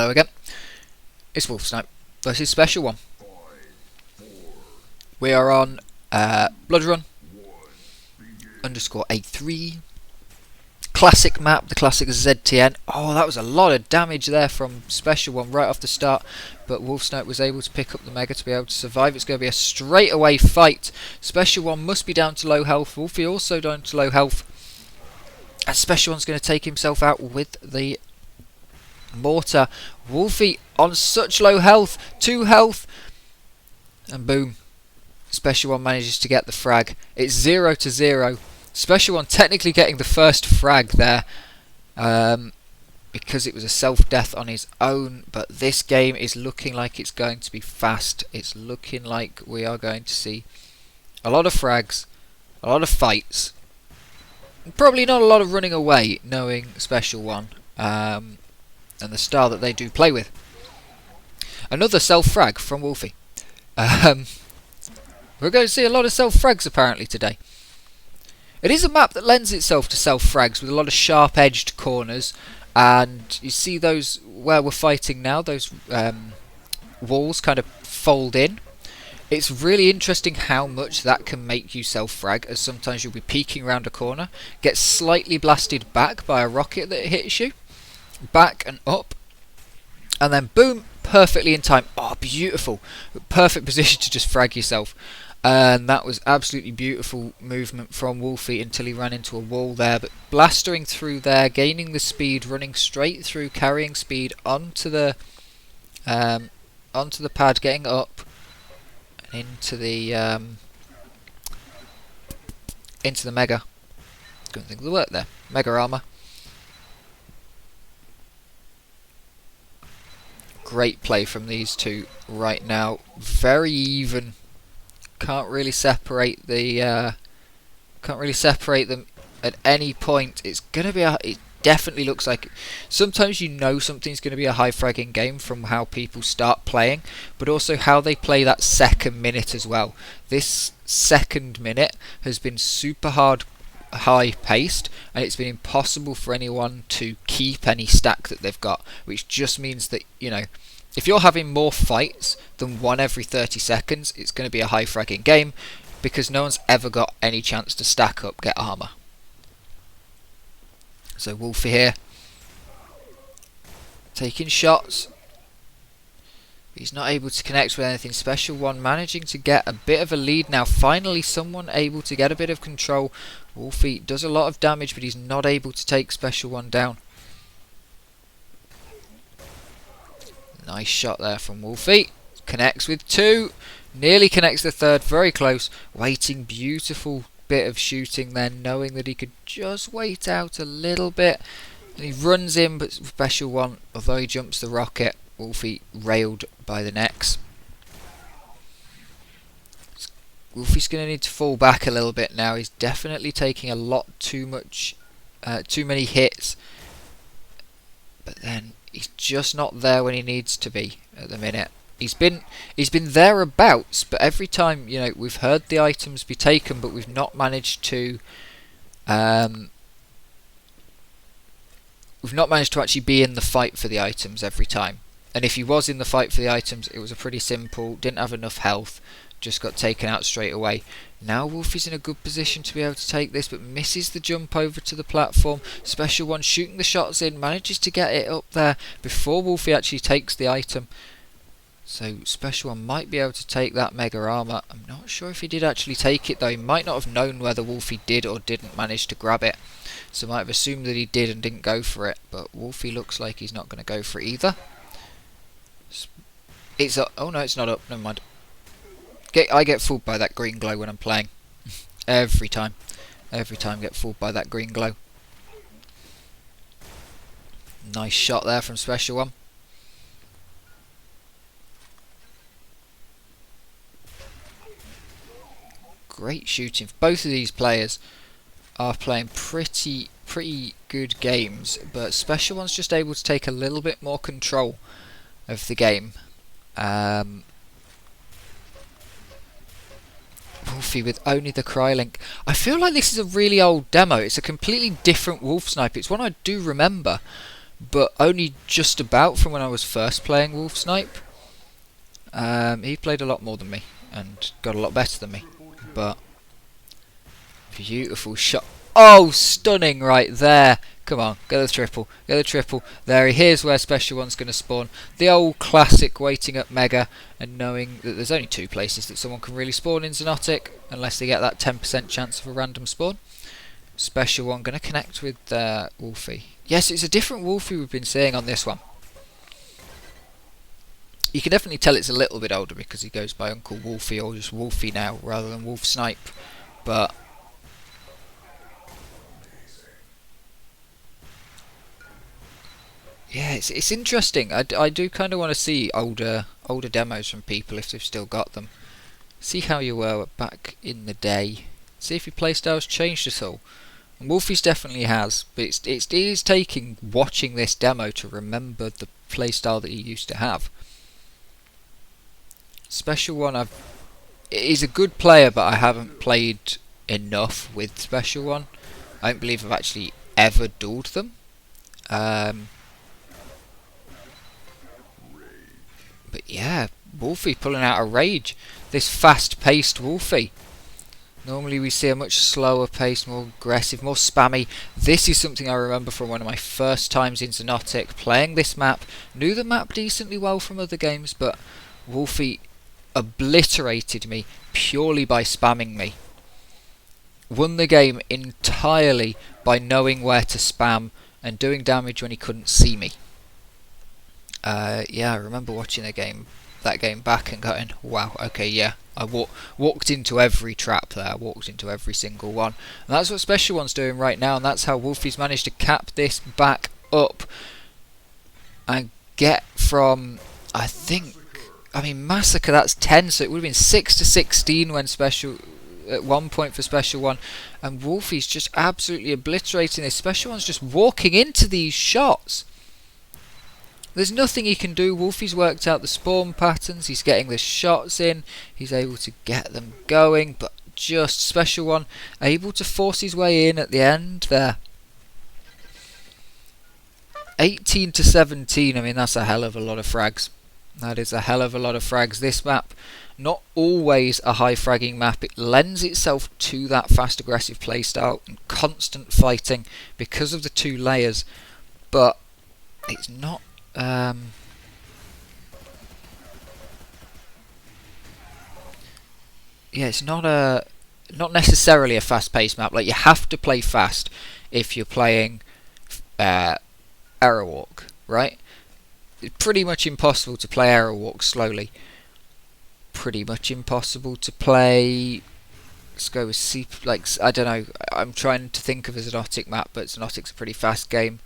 Hello again. It's Wolfsnipe versus Special One. We are on Bloodrun _A3. Classic map, the classic ZTN. Oh, that was a lot of damage there from Special One right off the start, but Wolfsnipe was able to pick up the Mega to be able to survive. It's going to be a straight away fight. Special One must be down to low health. Wolfy also down to low health. And Special One's going to take himself out with the mortar. Wolfy on such low health, 2 health, and boom, Special One manages to get the frag. It's 0-0. Special One technically getting the first frag there because it was a self-death on his own, but this game is looking like it's going to be fast. It's looking like we are going to see a lot of frags, a lot of fights, probably not a lot of running away, knowing Special One and the style that they do play with. Another self-frag from Wolfy. We're going to see a lot of self-frags apparently today. It is a map that lends itself to self-frags with a lot of sharp-edged corners, and you see those where we're fighting now, those walls kind of fold in. It's really interesting how much that can make you self-frag, as sometimes you'll be peeking around a corner, get slightly blasted back by a rocket that hits you, back and up, and then boom, perfectly in time. Oh, beautiful. Perfect position to just frag yourself. And that was absolutely beautiful movement from Wolfy until he ran into a wall there, but blastering through there, gaining the speed, running straight through, carrying speed onto the pad, getting up and into the Mega. Couldn't think of the word there. Mega armor. Great play from these two right now. Very even. Can't really separate them at any point. It's gonna be it definitely looks like sometimes you know something's gonna be a high fragging game from how people start playing, but also how they play that second minute as well. This second minute has been super high paced, and it's been impossible for anyone to keep any stack that they've got, which just means that, you know, if you're having more fights than one every 30 seconds, it's going to be a high fragging game because no one's ever got any chance to stack up, get armor. So Wolfy here, taking shots. He's not able to connect with anything. Special One managing to get a bit of a lead now. Finally someone able to get a bit of control. Wolfy does a lot of damage, but he's not able to take Special One down. Nice shot there from Wolfy. Connects with 2. Nearly connects the third. Very close. Waiting. Beautiful bit of shooting then, knowing that he could just wait out a little bit. And he runs in, but Special One, although he jumps the rocket, Wolfy railed by the necks. Wolfy's going to need to fall back a little bit now. He's definitely taking a lot too many hits. But then he's just not there when he needs to be at the minute. He's been thereabouts, but every time, you know, we've heard the items be taken, but we've not managed to actually be in the fight for the items every time. And if he was in the fight for the items, it was a pretty simple, didn't have enough health, just got taken out straight away. Now Wolfy's in a good position to be able to take this, but misses the jump over to the platform. Special One shooting the shots in, manages to get it up there before Wolfy actually takes the item. So Special One might be able to take that Mega Armor. I'm not sure if he did actually take it though. He might not have known whether Wolfy did or didn't manage to grab it. So might have assumed that he did and didn't go for it. But Wolfy looks like he's not going to go for it either. It's up. Oh no, it's not up. Never mind. I get fooled by that green glow when I'm playing. Every time get fooled by that green glow. Nice shot there from Special One. Great shooting. Both of these players are playing pretty good games, but Special One's just able to take a little bit more control of the game. Wolfy with only the Crylink. I feel like this is a really old demo. It's a completely different Wolfsnipe. It's one I do remember, but only just about from when I was first playing Wolf Snipe. He played a lot more than me and got a lot better than me, but beautiful shot. Oh, stunning right there. Come on, get the triple, get the triple. There, here's where special one's going to spawn. The old classic waiting up Mega and knowing that there's only two places that someone can really spawn in Xonotic, unless they get that 10% chance of a random spawn. Special one going to connect with Wolfy. Yes, it's a different Wolfy we've been seeing on this one. You can definitely tell it's a little bit older because he goes by Uncle Wolfy or just Wolfy now rather than Wolf Snipe. But yeah, it's interesting. I do kind of want to see older demos from people if they've still got them. See how you were back in the day. See if your playstyle's changed at all. And Wolfy's definitely has, but it is taking watching this demo to remember the playstyle that he used to have. Special one, he's a good player, but I haven't played enough with Special one. I don't believe I've actually ever duelled them. But yeah, Wolfy pulling out a rage. This fast-paced Wolfy. Normally we see a much slower paced, more aggressive, more spammy. This is something I remember from one of my first times in Xonotic, playing this map. Knew the map decently well from other games, but Wolfy obliterated me purely by spamming me. Won the game entirely by knowing where to spam and doing damage when he couldn't see me. Yeah, I remember watching that game back and going, wow, okay, yeah, I walked into every trap there, walked into every single one. And that's what Special One's doing right now, and that's how Wolfy's managed to cap this back up and get from, Massacre, that's 10, so it would have been 6-16 when at one point for Special One, and Wolfy's just absolutely obliterating this. Special One's just walking into these shots. There's nothing he can do. Wolfy's worked out the spawn patterns, he's getting the shots in, he's able to get them going, but just Special One able to force his way in at the end there. 18-17, that's a hell of a lot of frags. That is a hell of a lot of frags. This map, not always a high fragging map. It lends itself to that fast aggressive playstyle and constant fighting because of the two layers, but it's not it's not necessarily a fast-paced map. Like, you have to play fast if you're playing Arrow Walk, right? It's pretty much impossible to play Arrow Walk slowly. Pretty much impossible to play. Let's go with I don't know. I'm trying to think of a Xonotic map, but Xonotic's a pretty fast game.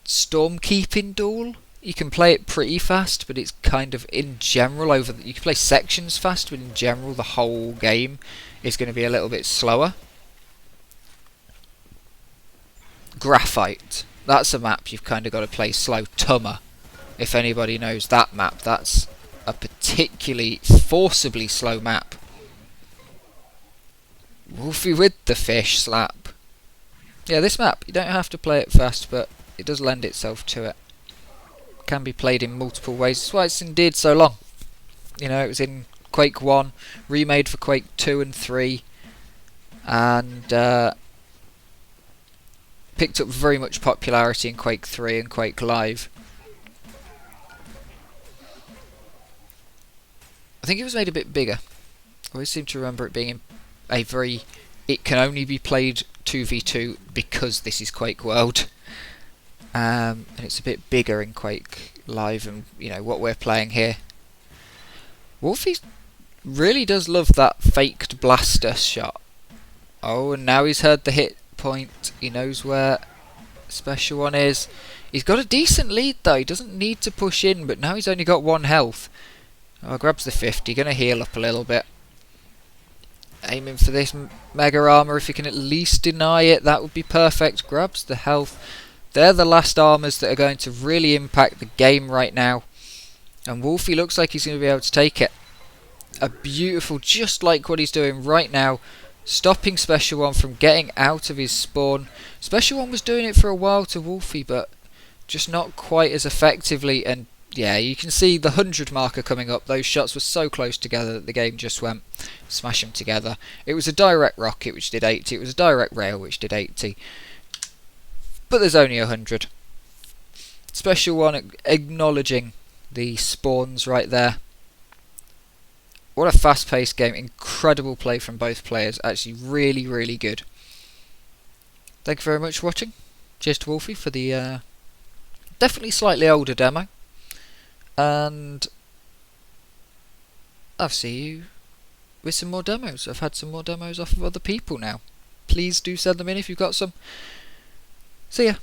Stormkeeping Duel, you can play it pretty fast, but it's kind of in general you can play sections fast, but in general the whole game is going to be a little bit slower. Graphite, that's a map you've kind of got to play slow. Tummer, if anybody knows that map, that's a particularly forcibly slow map. Wolfy with the fish slap. Yeah, this map, you don't have to play it fast, but it does lend itself to it. Can be played in multiple ways. That's why it's endured so long. It was in Quake 1, remade for Quake 2 and 3, and picked up very much popularity in Quake 3 and Quake Live. I think it was made a bit bigger. I always seem to remember it being it can only be played 2v2 because this is Quake World. And it's a bit bigger in Quake Live and what we're playing here. Wolfy really does love that faked blaster shot. Oh, and now he's heard the hit point. He knows where Special One is. He's got a decent lead though. He doesn't need to push in, but now he's only got 1 health. Oh, grabs the 50. Gonna heal up a little bit. Aiming for this mega armor. If he can at least deny it, that would be perfect. Grabs the health. They're the last armors that are going to really impact the game right now. And Wolfy looks like he's going to be able to take it. A beautiful, just like what he's doing right now. Stopping Special One from getting out of his spawn. Special One was doing it for a while to Wolfy, but just not quite as effectively. And yeah, you can see the 100 marker coming up. Those shots were so close together that the game just went smash them together. It was a direct rocket which did 80, it was a direct rail which did 80, but there's only 100. Special one acknowledging the spawns right there. What a fast paced game, incredible play from both players, actually really, really good. Thank you very much for watching. Cheers to Wolfy for the definitely slightly older demo, and I'll see you with some more demos. I've had some more demos off of other people now. Please do send them in if you've got some. See ya.